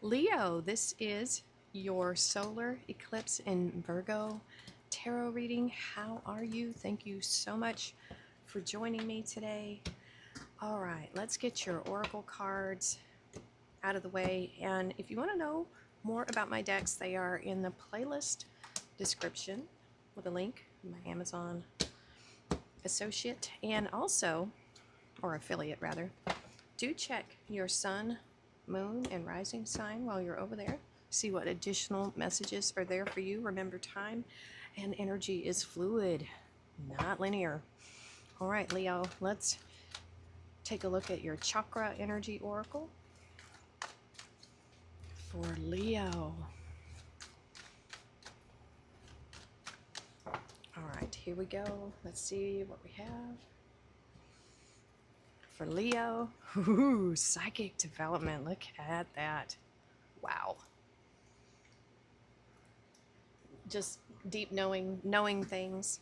Leo, this is your solar eclipse in Virgo tarot reading. How are you? Thank you so much for joining me today. All right, let's get your oracle cards out of the way. And if you want to know more about my decks, they are in the playlist description with a link, my Amazon associate, and also, or affiliate rather, do check your sun, moon, and rising sign while you're over there. See what additional messages are there for you. Remember, time and energy is fluid, not linear. All right, Leo, let's take a look at your chakra energy oracle for Leo. All right, here we go. Let's see what we have for Leo. Ooh, psychic development. Look at that. Wow. Just deep knowing things.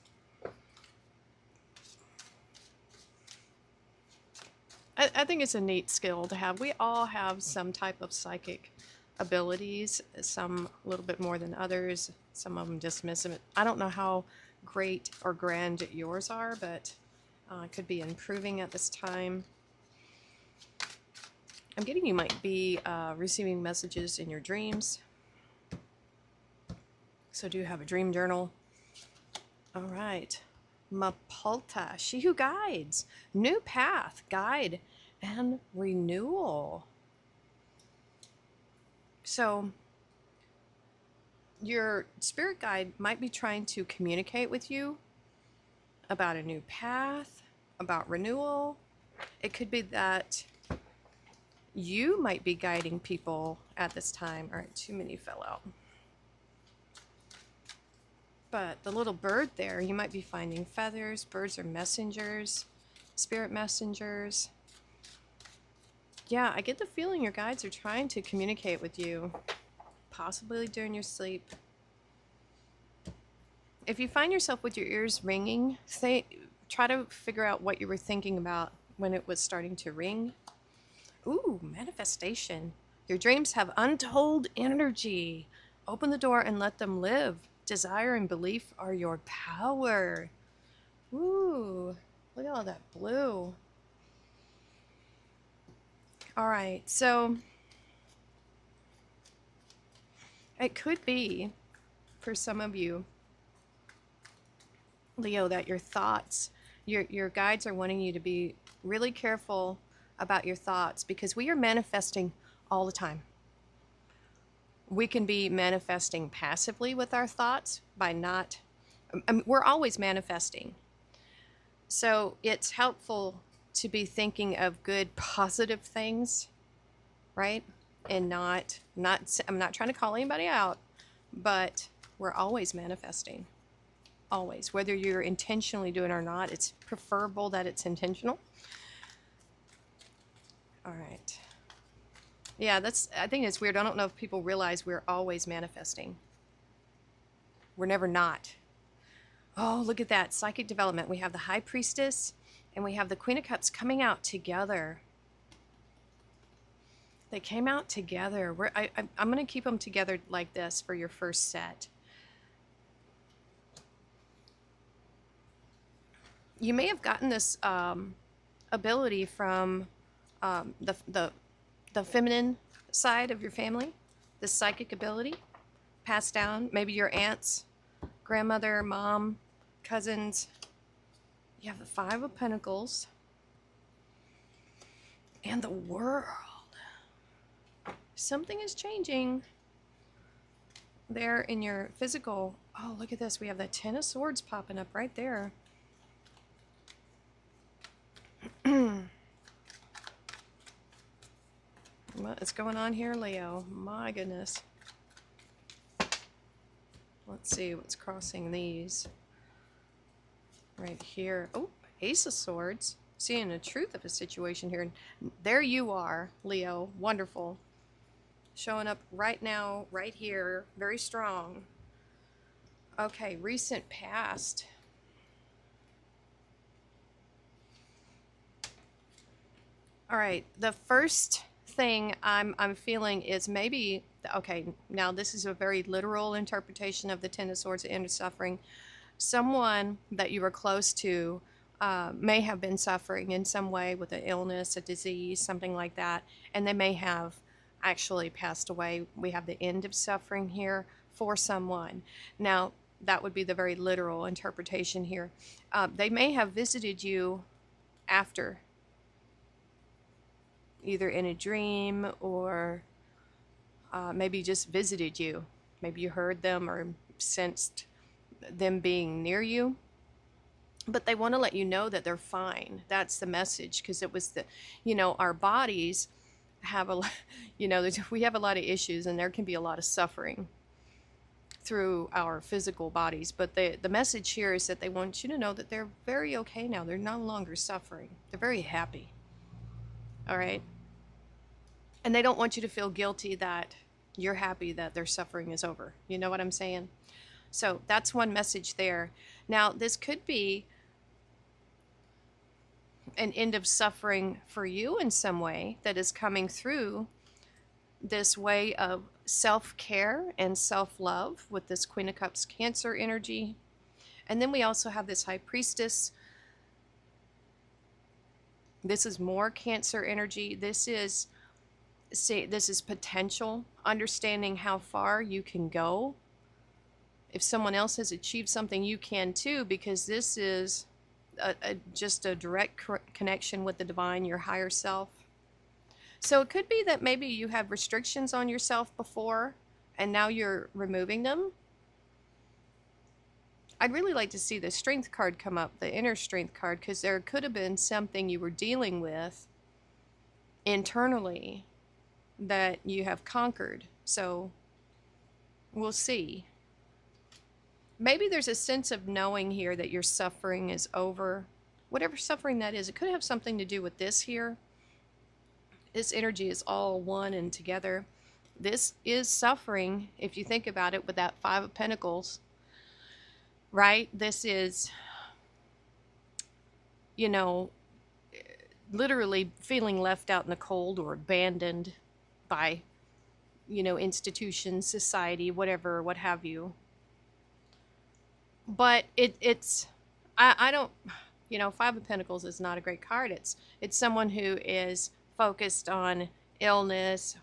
I think it's a neat skill to have. We all have some type of psychic abilities, some a little bit more than others, some of them dismissive. I don't know how great or grand yours are, but could be improving at this time. I'm getting you might be receiving messages in your dreams. So do have a dream journal. All right. Mapulta, she who guides, new path, guide, and renewal. So your spirit guide might be trying to communicate with you about a new path, about renewal. It could be that you might be guiding people at this time. All right, too many fell out. But the little bird there, you might be finding feathers. Birds are messengers, spirit messengers. Yeah, I get the feeling your guides are trying to communicate with you, possibly during your sleep. If you find yourself with your ears ringing, try to figure out what you were thinking about when it was starting to ring. Ooh, manifestation. Your dreams have untold energy. Open the door and let them live. Desire and belief are your power. Ooh, look at all that blue. All right, so it could be for some of you, Leo, that your thoughts, your guides are wanting you to be really careful about your thoughts, because we are manifesting all the time. We can be manifesting passively with our thoughts by not, we're always manifesting. So it's helpful to be thinking of good, positive things, right? And I'm not trying to call anybody out, but we're always manifesting. Always. Whether you're intentionally doing it or not, it's preferable that it's intentional. All right. Yeah, I think it's weird. I don't know if people realize we're always manifesting. We're never not. Oh, look at that. Psychic development. We have the High Priestess and we have the Queen of Cups coming out together. They came out together. I'm going to keep them together like this for your first set. You may have gotten this ability from the feminine side of your family, this psychic ability passed down, maybe your aunts, grandmother, mom, cousins. You have the Five of Pentacles and the World. Something is changing there in your physical. Oh, look at this. We have the Ten of Swords popping up right there. What is going on here, Leo? My goodness. Let's see what's crossing these. Right here. Oh, Ace of Swords. Seeing the truth of a situation here. There you are, Leo. Wonderful. Showing up right now, right here. Very strong. Okay, recent past. All right, the first thing I'm feeling is maybe, okay, now this is a very literal interpretation of the Ten of Swords, the end of suffering. Someone that you were close to may have been suffering in some way with an illness, a disease, something like that, and they may have actually passed away. We have the end of suffering here for someone. Now, that would be the very literal interpretation here. They may have visited you after, either in a dream or maybe just visited you. Maybe you heard them or sensed them being near you. But they want to let you know that they're fine. That's the message, because it was the, our bodies have a, we have a lot of issues, and there can be a lot of suffering through our physical bodies. But the message here is that they want you to know that they're very okay now. They're no longer suffering. They're very happy. All right? And they don't want you to feel guilty that you're happy that their suffering is over. You know what I'm saying? So that's one message there. Now, this could be an end of suffering for you in some way that is coming through this way of self-care and self-love with this Queen of Cups Cancer energy. And then we also have this High Priestess. This is more Cancer energy. This is potential, understanding how far you can go. If someone else has achieved something, you can too, because this is just a direct connection with the divine, your higher self. So it could be that maybe you had restrictions on yourself before, and now you're removing them. I'd really like to see the Strength card come up, the inner Strength card, because there could have been something you were dealing with internally that you have conquered. So we'll see. Maybe there's a sense of knowing here that your suffering is over. Whatever suffering that is, it could have something to do with this here. This energy is all one and together. This is suffering, if you think about it, with that Five of Pentacles, right? This is, literally feeling left out in the cold or abandoned by, institutions, society, whatever, what have you. But I don't, Five of Pentacles is not a great card. It's someone who is focused on illness,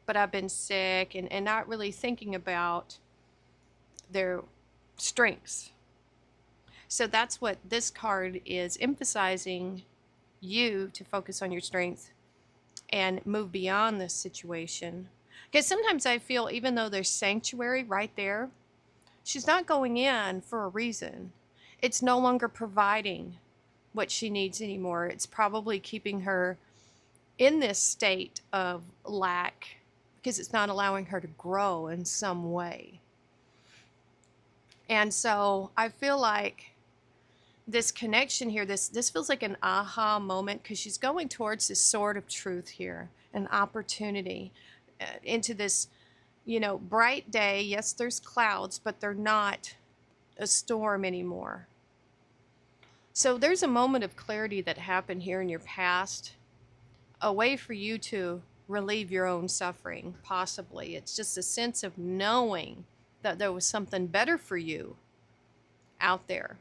but I've been sick, and not really thinking about their strengths. So that's what this card is emphasizing, you to focus on your strength and move beyond this situation. Because sometimes I feel, even though there's sanctuary right there, she's not going in for a reason. It's no longer providing what she needs anymore. It's probably keeping her in this state of lack because it's not allowing her to grow in some way. And so I feel like this connection here, this feels like an aha moment, because she's going towards this sword of truth here, an opportunity into this, bright day. Yes, there's clouds, but they're not a storm anymore. So there's a moment of clarity that happened here in your past, a way for you to relieve your own suffering, possibly. It's just a sense of knowing that there was something better for you out there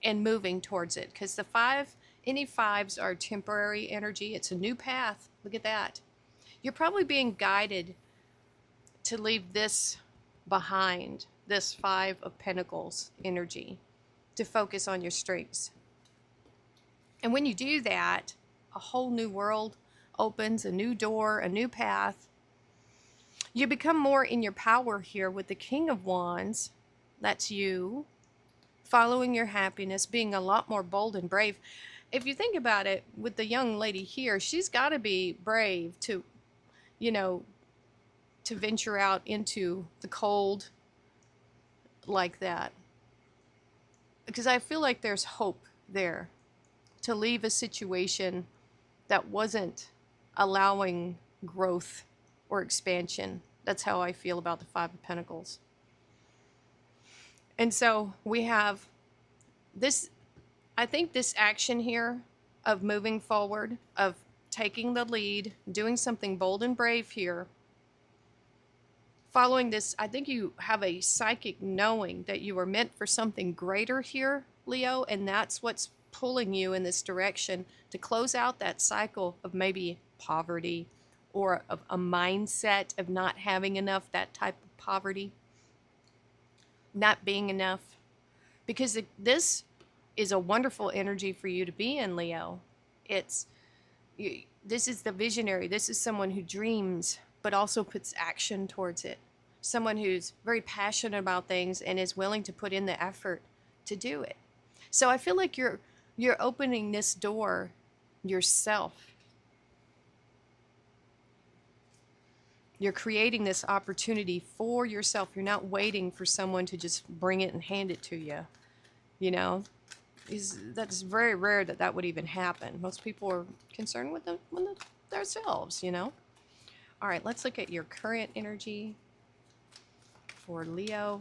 and moving towards it. Because any fives are temporary energy. It's a new path. Look at that. You're probably being guided to leave this behind, this Five of Pentacles energy, to focus on your strengths. And when you do that, a whole new world opens, a new door, a new path. You become more in your power here with the King of Wands. That's you. Following your happiness, being a lot more bold and brave. If you think about it, with the young lady here, she's got to be brave to, to venture out into the cold like that. Because I feel like there's hope there to leave a situation that wasn't allowing growth or expansion. That's how I feel about the Five of Pentacles. And so we have this, I think this action here of moving forward, of taking the lead, doing something bold and brave here. Following this, I think you have a psychic knowing that you are meant for something greater here, Leo, and that's what's pulling you in this direction to close out that cycle of maybe poverty or of a mindset of not having enough, that type of poverty, not being enough. Because this is a wonderful energy for you to be in, Leo. This is the visionary. This is someone who dreams, but also puts action towards it. Someone who's very passionate about things and is willing to put in the effort to do it. So I feel like you're opening this door yourself. You're creating this opportunity for yourself. You're not waiting for someone to just bring it and hand it to you. You know, that's very rare that would even happen. Most people are concerned with themselves, you know. All right, let's look at your current energy for Leo.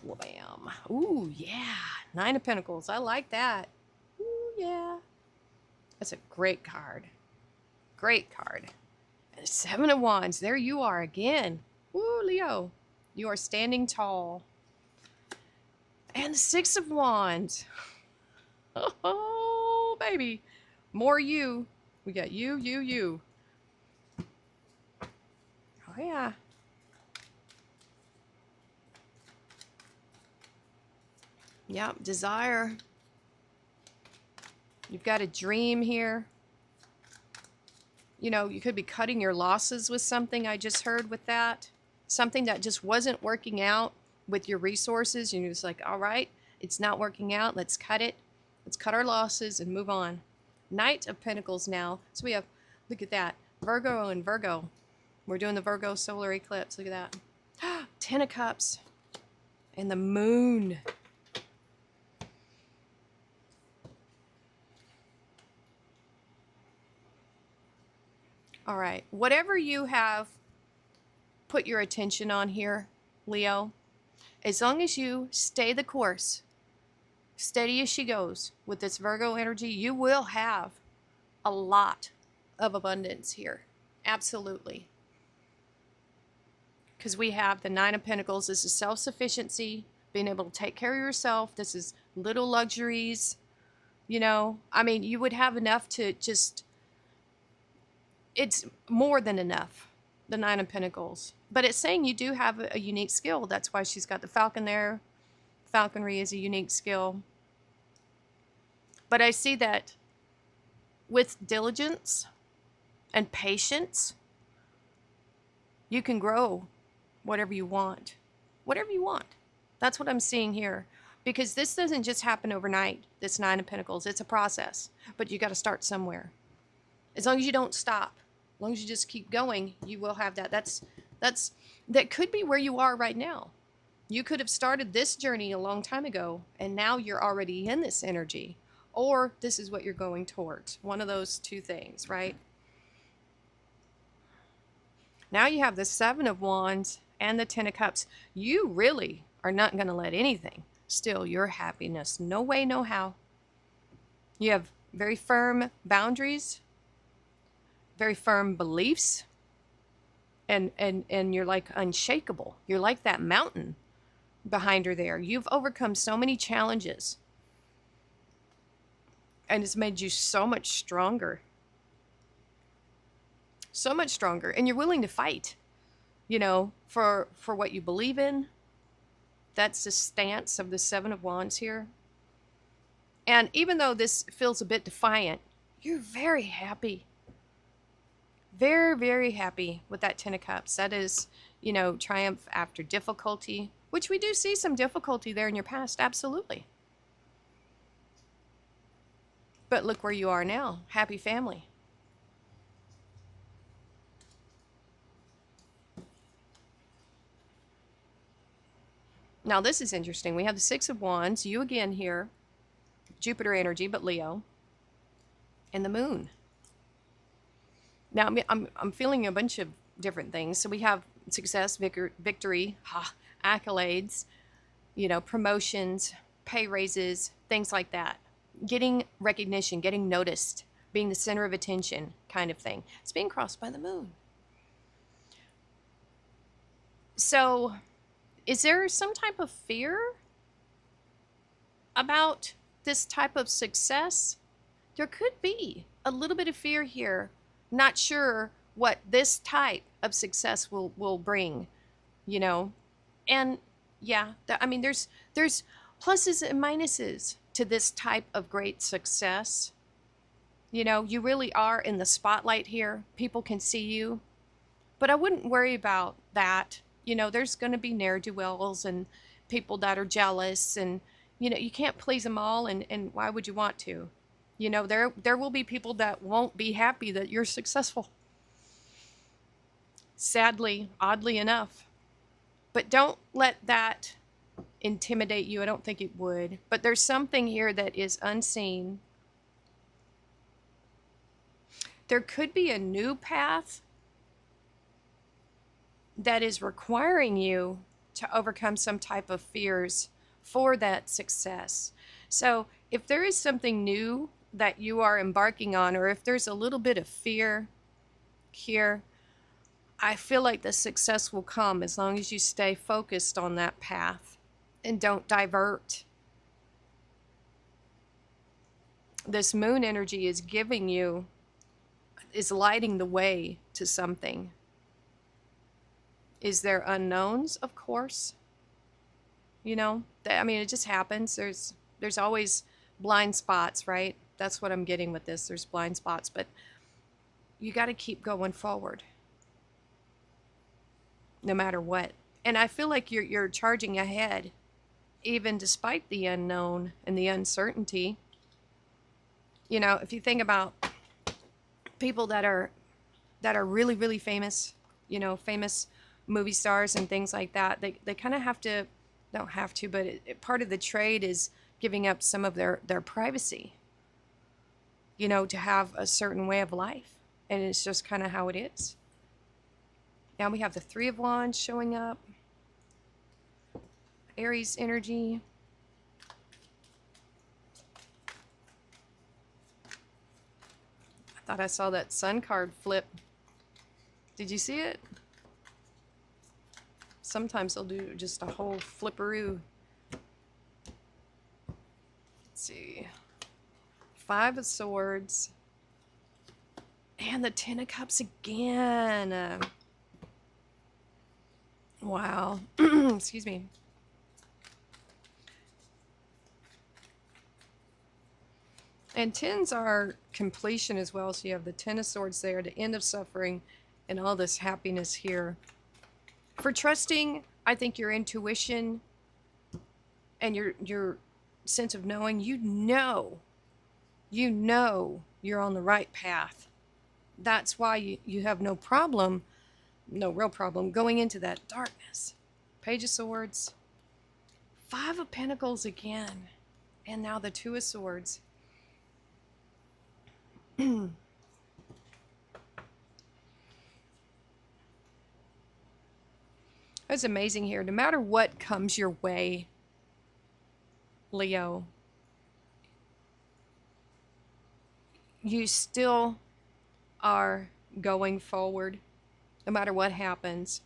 Bam. Ooh, yeah. 9 of Pentacles. I like that. Ooh, yeah. That's a great card. Great card. And 7 of Wands. There you are again. Ooh, Leo. You are standing tall. And the 6 of Wands. Oh, baby. More you. We got you. Oh, yeah. Yep, desire. You've got a dream here. You know, you could be cutting your losses with something I just heard with that. Something that just wasn't working out with your resources. And you're just like, all right, it's not working out. Let's cut it. Let's cut our losses and move on. Knight of Pentacles now. So we have, look at that, Virgo and Virgo. We're doing the Virgo solar eclipse. Look at that. 10 of Cups and the Moon. All right, whatever you have put your attention on here, Leo, as long as you stay the course, steady as she goes with this Virgo energy, you will have a lot of abundance here. Absolutely. Because we have the 9 of Pentacles. This is self-sufficiency, being able to take care of yourself. This is little luxuries. You know, I mean, you would have enough to just... It's more than enough, the 9 of Pentacles. But it's saying you do have a unique skill. That's why she's got the falcon there. Falconry is a unique skill. But I see that with diligence and patience, you can grow whatever you want. Whatever you want. That's what I'm seeing here. Because this doesn't just happen overnight, this 9 of Pentacles. It's a process. But you got to start somewhere. As long as you don't stop, as long as you just keep going, you will have that. That could be where you are right now. You could have started this journey a long time ago, and now you're already in this energy. Or this is what you're going towards. One of those two things, right? Now you have the 7 of Wands and the 10 of Cups. You really are not going to let anything steal your happiness. No way, no how. You have very firm boundaries, very firm beliefs, and you're like unshakable. You're like that mountain behind her there. You've overcome so many challenges, and it's made you so much stronger. So much stronger. And you're willing to fight, you know, for what you believe in. That's the stance of the 7 of Wands here. And even though this feels a bit defiant, you're very happy. Very, very happy with that 10 of Cups. That is, you know, triumph after difficulty, which we do see some difficulty there in your past. Absolutely. But look where you are now. Happy family. Now this is interesting. We have the 6 of Wands, you again here, Jupiter energy, but Leo, and the Moon. Now I'm feeling a bunch of different things. So we have success, victory, accolades, you know, promotions, pay raises, things like that. getting recognition, getting noticed, being the center of attention kind of thing. It's being crossed by the moon. So, is there some type of fear about this type of success? There could be a little bit of fear here. Not sure what this type of success will bring, you know. And yeah, I mean, there's pluses and minuses to this type of great success. You know, you really are in the spotlight here. People can see you. But I wouldn't worry about that. You know, there's going to be ne'er-do-wells and people that are jealous, and you know, you can't please them all, and why would you want to? You know, there will be people that won't be happy that you're successful. Sadly, oddly enough. But don't let that intimidate you. I don't think it would. But there's something here that is unseen. There could be a new path that is requiring you to overcome some type of fears for that success. So if there is something new that you are embarking on, or if there's a little bit of fear here, I feel like the success will come as long as you stay focused on that path and don't divert. This moon energy is giving you, is lighting the way to something. Is there unknowns? Of course. You know, I mean, it just happens. There's always blind spots, right? That's what I'm getting with this. There's blind spots, but you got to keep going forward no matter what. And I feel like you're charging ahead even despite the unknown and the uncertainty. You know, if you think about people that are really, really famous, you know, famous movie stars and things like that, they kind of have to, don't have to, but part of the trade is giving up some of their privacy, you know, to have a certain way of life. And it's just kind of how it is. Now we have the Three of Wands showing up. Aries energy. I thought I saw that Sun card flip. Did you see it? Sometimes they'll do just a whole flipperoo. Let's see. Five of Swords. And the Ten of Cups again. Wow. Excuse me. And tens are completion as well. So you have the Ten of Swords there, the end of suffering, and all this happiness here. For trusting, I think your intuition and your sense of knowing, you know you're on the right path. That's why you have no problem, no real problem, going into that darkness. Page of Swords. Five of Pentacles again. And now the Two of Swords. It's amazing here. No matter what comes your way, Leo, you still are going forward no matter what happens.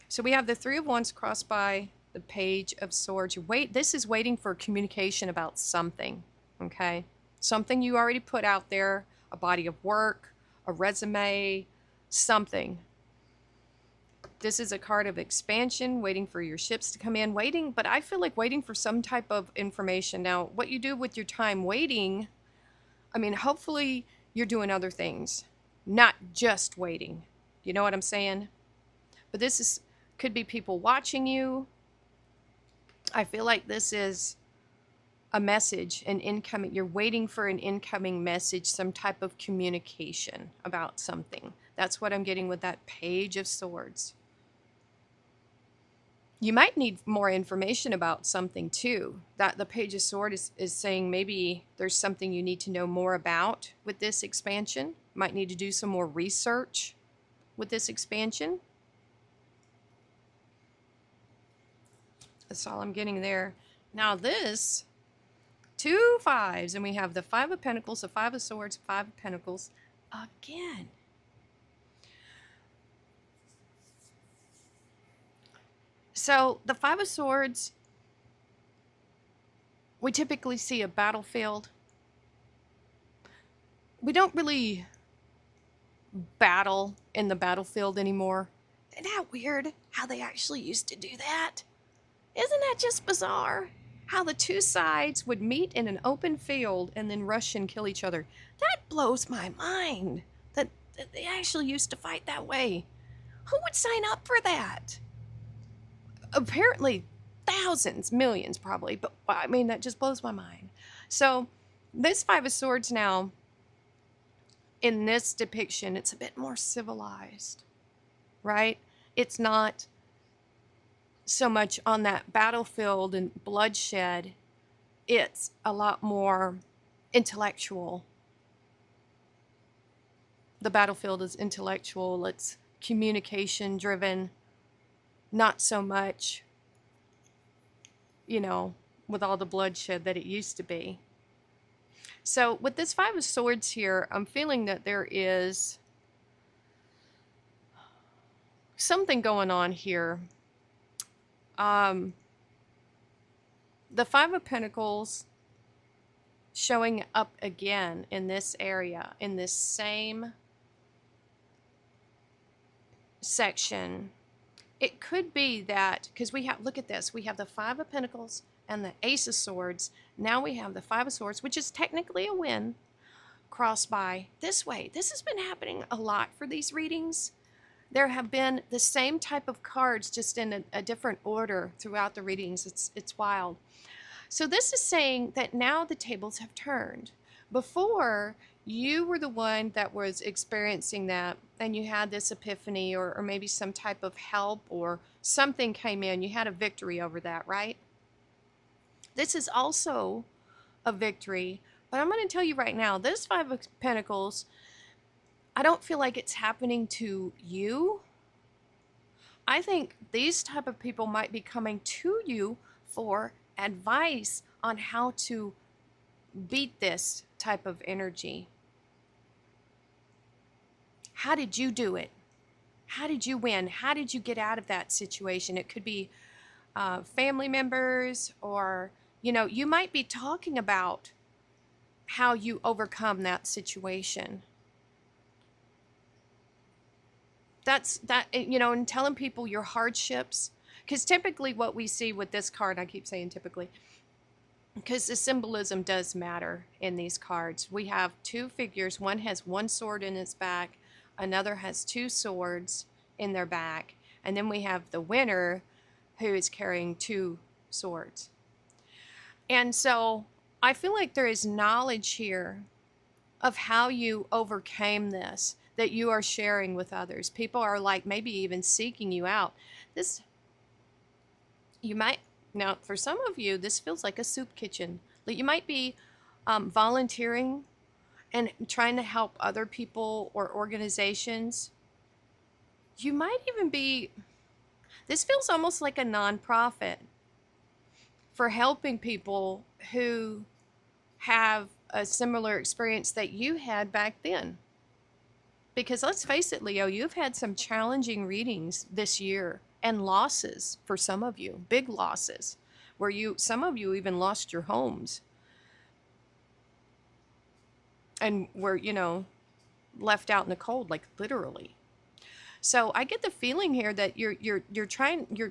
So we have the Three of Wands crossed by the Page of Swords. This is waiting for communication about something, okay? Something you already put out there, a body of work, a resume, something. This is a card of expansion, waiting for your ships to come in, but I feel like waiting for some type of information. Now, what you do with your time waiting, I mean, hopefully you're doing other things, not just waiting. You know what I'm saying? But could be people watching you. I feel like this is a message, an incoming, you're waiting for an incoming message, some type of communication about something. That's what I'm getting with that Page of Swords. You might need more information about something too. That the Page of Swords is saying maybe there's something you need to know more about with this expansion. Might need to do some more research with this expansion. That's all I'm getting there. Now this Two fives, and we have the Five of Pentacles, the Five of Swords, Five of Pentacles again. So the Five of Swords, we typically see a battlefield. We don't really battle in the battlefield anymore. Isn't that weird how they actually used to do that? Isn't that just bizarre? How the two sides would meet in an open field and then rush and kill each other. That blows my mind that they actually used to fight that way. Who would sign up for that? Apparently thousands, millions probably, but I mean, that just blows my mind. So this Five of Swords now, in this depiction, it's a bit more civilized, right? It's not so much on that battlefield and bloodshed. It's a lot more intellectual. The battlefield is intellectual. It's communication driven, not so much, you know, with all the bloodshed that it used to be. So with this Five of Swords here, I'm feeling that there is something going on here. The Five of Pentacles showing up again in this area, in this same section. It could be that, because we have, look at this, we have the Five of Pentacles and the Ace of Swords. Now we have the Five of Swords, which is technically a win, crossed by this way. This has been happening a lot for these readings. There have been the same type of cards, just in a different order throughout the readings. It's wild. So this is saying that now the tables have turned. Before, you were the one that was experiencing that, and you had this epiphany, or maybe some type of help, or something came in. You had a victory over that, right? This is also a victory, but I'm going to tell you right now, this Five of Pentacles, I don't feel like it's happening to you. I think these type of people might be coming to you for advice on how to beat this type of energy. How did you do it? How did you win? How did you get out of that situation? It could be family members, or, you know, you might be talking about how you overcome that situation. That's that, you know, and telling people your hardships. Because typically what we see with this card, I keep saying typically, because the symbolism does matter in these cards. We have two figures. One has one sword in its back. Another has two swords in their back. And then we have the winner, who is carrying two swords. And so I feel like there is knowledge here of how you overcame this, that you are sharing with others. People are like maybe even seeking you out. This, you might, now for some of you, this feels like a soup kitchen. Like you might be volunteering and trying to help other people or organizations. You might even be, this feels almost like a nonprofit for helping people who have a similar experience that you had back then. Because let's face it, Leo, you've had some challenging readings this year, and losses for some of you, big losses, where some of you even lost your homes and were, you know, left out in the cold, like literally. So I get the feeling here that you're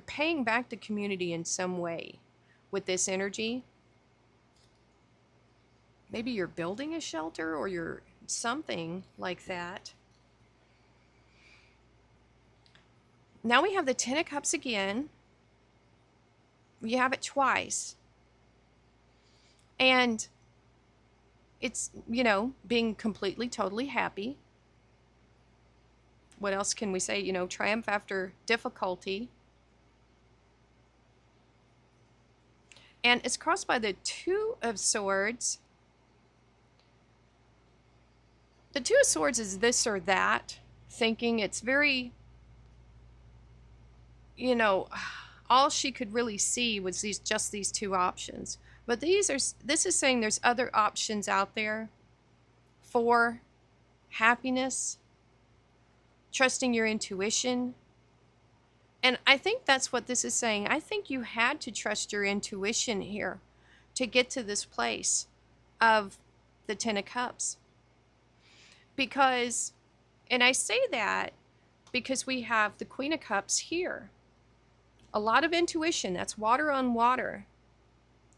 paying back the community in some way with this energy. Maybe you're building a shelter, or you're something like that. Now we have the Ten of Cups again. You have it twice. And it's, you know, being completely, totally happy. What else can we say? You know, triumph after difficulty. And it's crossed by the Two of Swords. The Two of Swords is this or that thinking. It's very, you know, all she could really see was just these two options. But this is saying there's other options out there for happiness, trusting your intuition. And I think that's what this is saying. I think you had to trust your intuition here to get to this place of the Ten of Cups. Because, and I say that because we have the Queen of Cups here. A lot of intuition, that's water on water,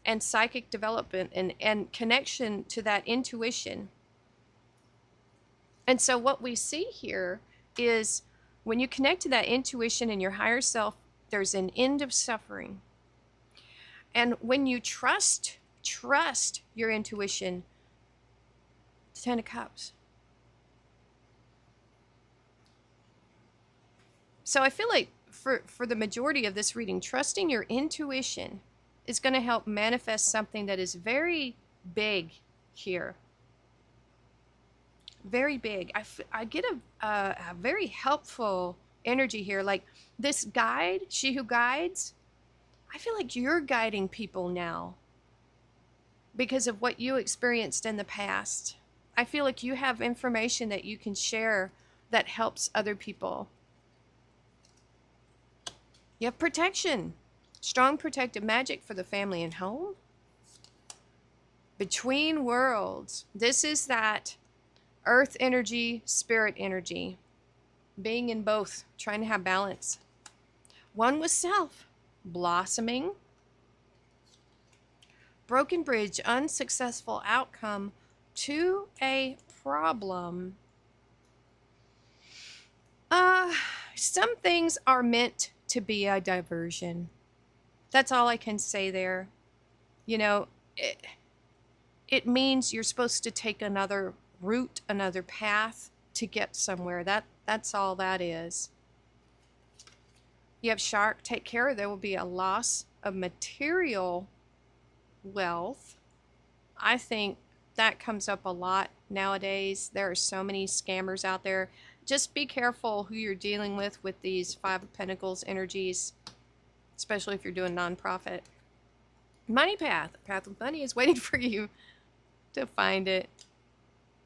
and psychic development and connection to that intuition. And so what we see here is when you connect to that intuition and your higher self, there's an end of suffering. And when you trust your intuition, the Ten of Cups. So I feel like for the majority of this reading, trusting your intuition is going to help manifest something that is very big here. Very big. I get a very helpful energy here. Like this guide, she who guides, I feel like you're guiding people now because of what you experienced in the past. I feel like you have information that you can share that helps other people. You have protection. Strong protective magic for the family and home. Between worlds. This is that earth energy, spirit energy. Being in both. Trying to have balance. One with self. Blossoming. Broken bridge. Unsuccessful outcome to a problem. Some things are meant to be a diversion. That's all I can say there. You know, it means you're supposed to take another route, another path to get somewhere. That's all that is. You have shark, take care. There will be a loss of material wealth. I think that comes up a lot nowadays. There are so many scammers out there. Just be careful who you're dealing with these Five of Pentacles energies, especially if you're doing nonprofit. Money path. Path of money is waiting for you to find it.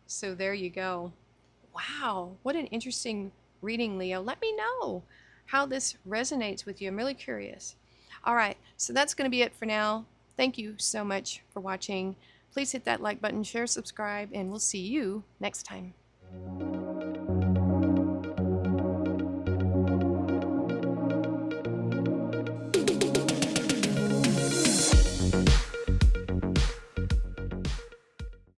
So there you go. Wow, what an interesting reading, Leo. Let me know how this resonates with you. I'm really curious. All right, so that's going to be it for now. Thank you so much for watching. Please hit that like button, share, subscribe, and we'll see you next time.